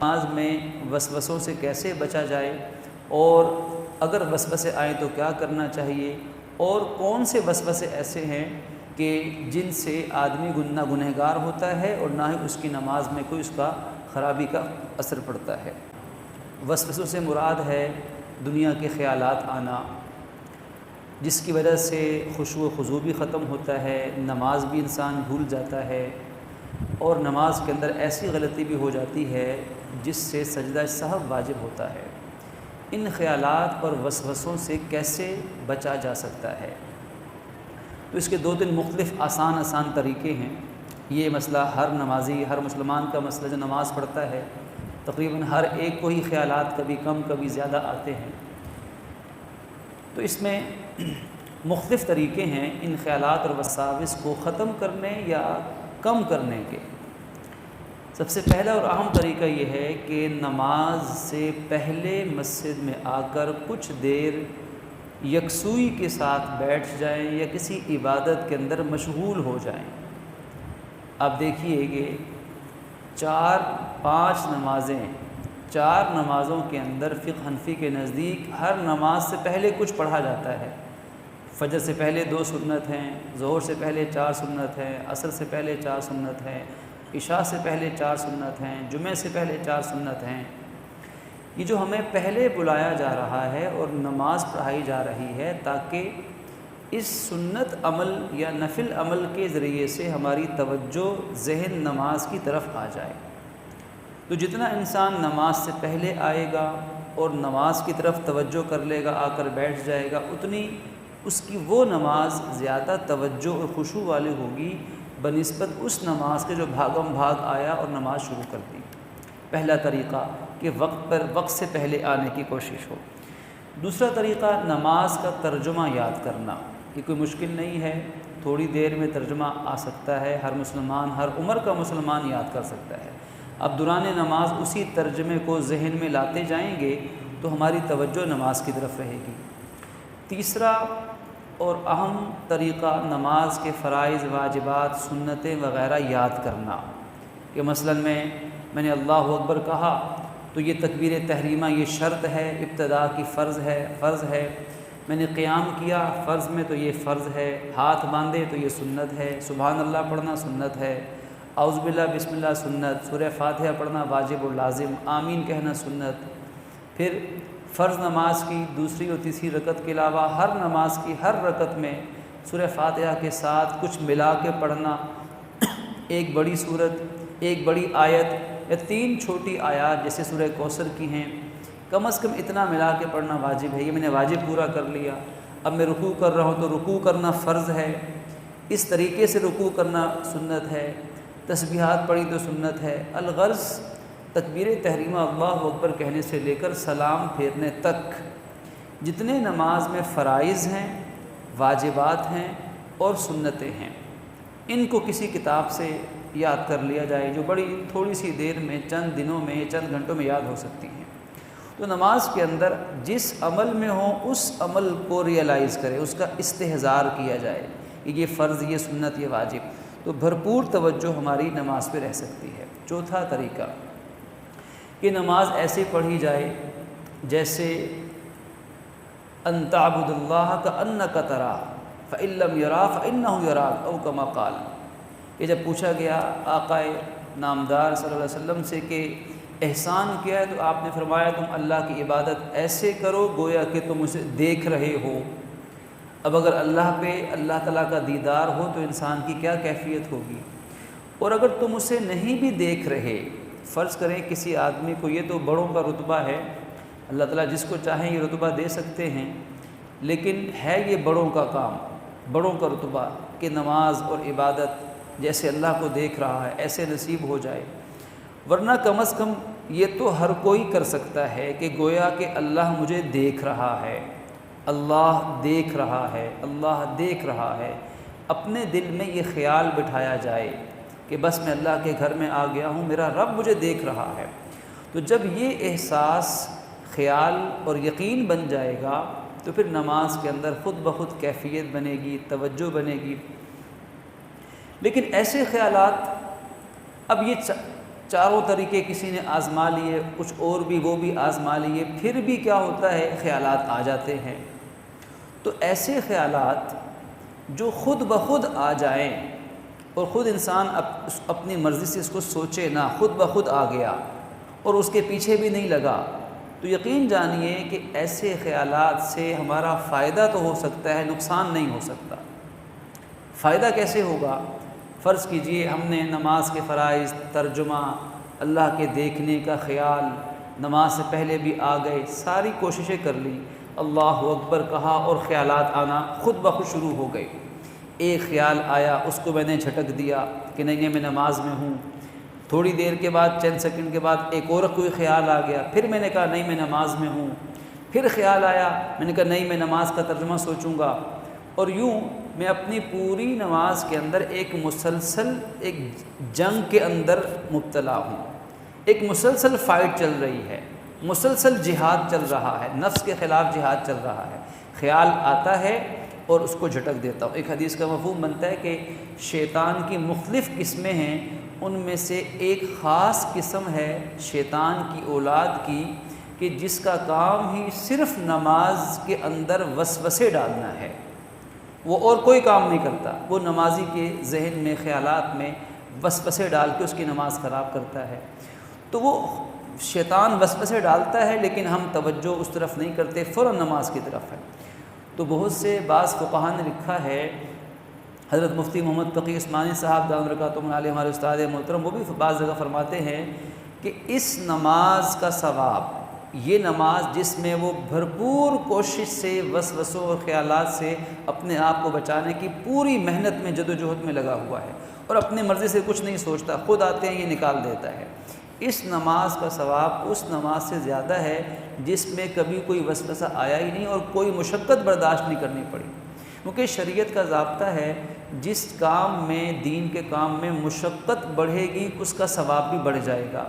نماز میں وسوسوں سے کیسے بچا جائے، اور اگر وسوسے آئیں تو کیا کرنا چاہیے، اور کون سے وسوسے ایسے ہیں کہ جن سے آدمی نہ گنہگار ہوتا ہے اور نہ ہی اس کی نماز میں کوئی اس کا خرابی کا اثر پڑتا ہے۔ وسوسوں سے مراد ہے دنیا کے خیالات آنا، جس کی وجہ سے خشوع و خضوع بھی ختم ہوتا ہے، نماز بھی انسان بھول جاتا ہے، اور نماز کے اندر ایسی غلطی بھی ہو جاتی ہے جس سے سجدہ سہو واجب ہوتا ہے۔ ان خیالات اور وسوسوں سے کیسے بچا جا سکتا ہے؟ تو اس کے دو تین مختلف آسان طریقے ہیں۔ یہ مسئلہ ہر نمازی، ہر مسلمان کا مسئلہ جو نماز پڑھتا ہے، تقریباً ہر ایک کو ہی خیالات کبھی کم کبھی زیادہ آتے ہیں۔ تو اس میں مختلف طریقے ہیں ان خیالات اور وساوس کو ختم کرنے یا کم کرنے کے۔ سب سے پہلا اور اہم طریقہ یہ ہے کہ نماز سے پہلے مسجد میں آ کر کچھ دیر یکسوئی کے ساتھ بیٹھ جائیں یا کسی عبادت کے اندر مشغول ہو جائیں۔ آپ دیکھیے کہ 4-5 نمازیں، 4 نمازوں کے اندر فقہ حنفی کے نزدیک ہر نماز سے پہلے کچھ پڑھا جاتا ہے۔ فجر سے پہلے 2 سنت ہیں، ظہر سے پہلے 4 سنت ہیں، عصر سے پہلے 4 سنت ہیں، عشاء سے پہلے 4 سنت ہیں، جمعہ سے پہلے 4 سنت ہیں۔ یہ جو ہمیں پہلے بلایا جا رہا ہے اور نماز پڑھائی جا رہی ہے تاکہ اس سنت عمل یا نفل عمل کے ذریعے سے ہماری توجہ ذہن نماز کی طرف آ جائے۔ تو جتنا انسان نماز سے پہلے آئے گا اور نماز کی طرف توجہ کر لے گا، آ کر بیٹھ جائے گا، اتنی اس کی وہ نماز زیادہ توجہ اور خشوع والی ہوگی بنسبت اس نماز کے جو بھاگم بھاگ آیا اور نماز شروع کر دی۔ پہلا طریقہ کہ وقت سے پہلے آنے کی کوشش ہو۔ دوسرا طریقہ نماز کا ترجمہ یاد کرنا۔ یہ کوئی مشکل نہیں ہے، تھوڑی دیر میں ترجمہ آ سکتا ہے، ہر مسلمان، ہر عمر کا مسلمان یاد کر سکتا ہے۔ اب دوران نماز اسی ترجمے کو ذہن میں لاتے جائیں گے تو ہماری توجہ نماز کی طرف رہے گی۔ تیسرا اور اہم طریقہ نماز کے فرائض، واجبات، سنتیں وغیرہ یاد کرنا۔ کہ مثلاً میں نے اللہ اکبر کہا تو یہ تکبیر تحریمہ یہ شرط ہے، ابتدا کی فرض ہے۔ میں نے قیام کیا فرض میں تو یہ فرض ہے، ہاتھ باندھے تو یہ سنت ہے، سبحان اللہ پڑھنا سنت ہے، اعوذ باللہ بسم اللہ سنت، سورہ فاتحہ پڑھنا واجب و لازم، آمین کہنا سنت۔ پھر فرض نماز کی دوسری اور تیسری رکعت کے علاوہ ہر نماز کی ہر رکعت میں سورہ فاتحہ کے ساتھ کچھ ملا کے پڑھنا، ایک بڑی سورت، ایک بڑی آیت یا 3 چھوٹی آیات جیسے سورہ کوثر کی ہیں، کم از کم اتنا ملا کے پڑھنا واجب ہے۔ یہ میں نے واجب پورا کر لیا، اب میں رکوع کر رہا ہوں تو رکوع کرنا فرض ہے، اس طریقے سے رکوع کرنا سنت ہے، تسبیحات پڑھی تو سنت ہے۔ الغرض تکبیر تحریمہ اللہ اکبر کہنے سے لے کر سلام پھیرنے تک جتنے نماز میں فرائض ہیں، واجبات ہیں اور سنتیں ہیں، ان کو کسی کتاب سے یاد کر لیا جائے جو بڑی تھوڑی سی دیر میں، چند دنوں میں، چند گھنٹوں میں یاد ہو سکتی ہیں۔ تو نماز کے اندر جس عمل میں ہو اس عمل کو ریئلائز کرے، اس کا استحضار کیا جائے کہ یہ فرض، یہ سنت، یہ واجب، تو بھرپور توجہ ہماری نماز پہ رہ سکتی ہے۔ چوتھا طریقہ کہ نماز ایسے پڑھی جائے جیسے ان تعبد اللہ کأنک تراہ فإن لم یراہ فإنہ یراک او کما قال۔ یہ جب پوچھا گیا آقا نامدار صلی اللہ علیہ وسلم سے کہ احسان کیا ہے، تو آپ نے فرمایا تم اللہ کی عبادت ایسے کرو گویا کہ تم اسے دیکھ رہے ہو۔ اب اگر اللہ پہ اللہ تعالیٰ کا دیدار ہو تو انسان کی کیا کیفیت ہوگی، اور اگر تم اسے نہیں بھی دیکھ رہے، فرض کریں کسی آدمی کو، یہ تو بڑوں کا رتبہ ہے، اللہ تعالیٰ جس کو چاہیں یہ رتبہ دے سکتے ہیں، لیکن ہے یہ بڑوں کا کام، بڑوں کا رتبہ کہ نماز اور عبادت جیسے اللہ کو دیکھ رہا ہے ایسے نصیب ہو جائے۔ ورنہ کم از کم یہ تو ہر کوئی کر سکتا ہے کہ گویا کہ اللہ مجھے دیکھ رہا ہے، اللہ دیکھ رہا ہے، اللہ دیکھ رہا ہے۔ اپنے دل میں یہ خیال بٹھایا جائے کہ بس میں اللہ کے گھر میں آ گیا ہوں، میرا رب مجھے دیکھ رہا ہے۔ تو جب یہ احساس، خیال اور یقین بن جائے گا تو پھر نماز کے اندر خود بخود کیفیت بنے گی، توجہ بنے گی۔ لیکن ایسے خیالات، اب یہ چاروں طریقے کسی نے آزما لیے، کچھ اور بھی وہ بھی آزما لیے، پھر بھی کیا ہوتا ہے، خیالات آ جاتے ہیں۔ تو ایسے خیالات جو خود بخود آ جائیں اور خود انسان اپنی مرضی سے اس کو سوچے نہ، خود بخود آ گیا اور اس کے پیچھے بھی نہیں لگا، تو یقین جانیے کہ ایسے خیالات سے ہمارا فائدہ تو ہو سکتا ہے، نقصان نہیں ہو سکتا۔ فائدہ کیسے ہوگا؟ فرض کیجئے ہم نے نماز کے فرائض، ترجمہ، اللہ کے دیکھنے کا خیال، نماز سے پہلے بھی آ گئے، ساری کوششیں کر لی، اللہ اکبر کہا اور خیالات آنا خود بخود شروع ہو گئے۔ ایک خیال آیا، اس کو میں نے جھٹک دیا کہ نہیں میں نماز میں ہوں۔ تھوڑی دیر کے بعد، چند سیکنڈ کے بعد ایک اور کوئی خیال آ گیا، پھر میں نے کہا نہیں میں نماز میں ہوں۔ پھر خیال آیا، میں نے کہا نہیں میں نماز کا ترجمہ سوچوں گا۔ اور یوں میں اپنی پوری نماز کے اندر ایک مسلسل ایک جنگ کے اندر مبتلا ہوں، ایک مسلسل فائٹ چل رہی ہے، مسلسل جہاد چل رہا ہے، نفس کے خلاف جہاد چل رہا ہے۔ خیال آتا ہے اور اس کو جھٹک دیتا ہوں۔ ایک حدیث کا مفہوم بنتا ہے کہ شیطان کی مختلف قسمیں ہیں، ان میں سے ایک خاص قسم ہے شیطان کی اولاد کی کہ جس کا کام ہی صرف نماز کے اندر وسوسے ڈالنا ہے، وہ اور کوئی کام نہیں کرتا۔ وہ نمازی کے ذہن میں، خیالات میں وسوسے ڈال کے اس کی نماز خراب کرتا ہے۔ تو وہ شیطان وسوسے ڈالتا ہے لیکن ہم توجہ اس طرف نہیں کرتے، فوراً نماز کی طرف ہے۔ تو بہت سے بعض فقہاء نے لکھا ہے، حضرت مفتی محمد تقی عثمانی صاحب دامت برکاتہم علیہ ہمارے استاد محترم، وہ بھی بعض جگہ فرماتے ہیں کہ اس نماز کا ثواب، یہ نماز جس میں وہ بھرپور کوشش سے وسوسوں اور خیالات سے اپنے آپ کو بچانے کی پوری محنت میں، جد و جہد میں لگا ہوا ہے اور اپنی مرضی سے کچھ نہیں سوچتا، خود آتے ہیں یہ نکال دیتا ہے، اس نماز کا ثواب اس نماز سے زیادہ ہے جس میں کبھی کوئی وسوسہ آیا ہی نہیں اور کوئی مشقت برداشت نہیں کرنی پڑی۔ کیونکہ شریعت کا ضابطہ ہے جس کام میں، دین کے کام میں مشقت بڑھے گی اس کا ثواب بھی بڑھ جائے گا۔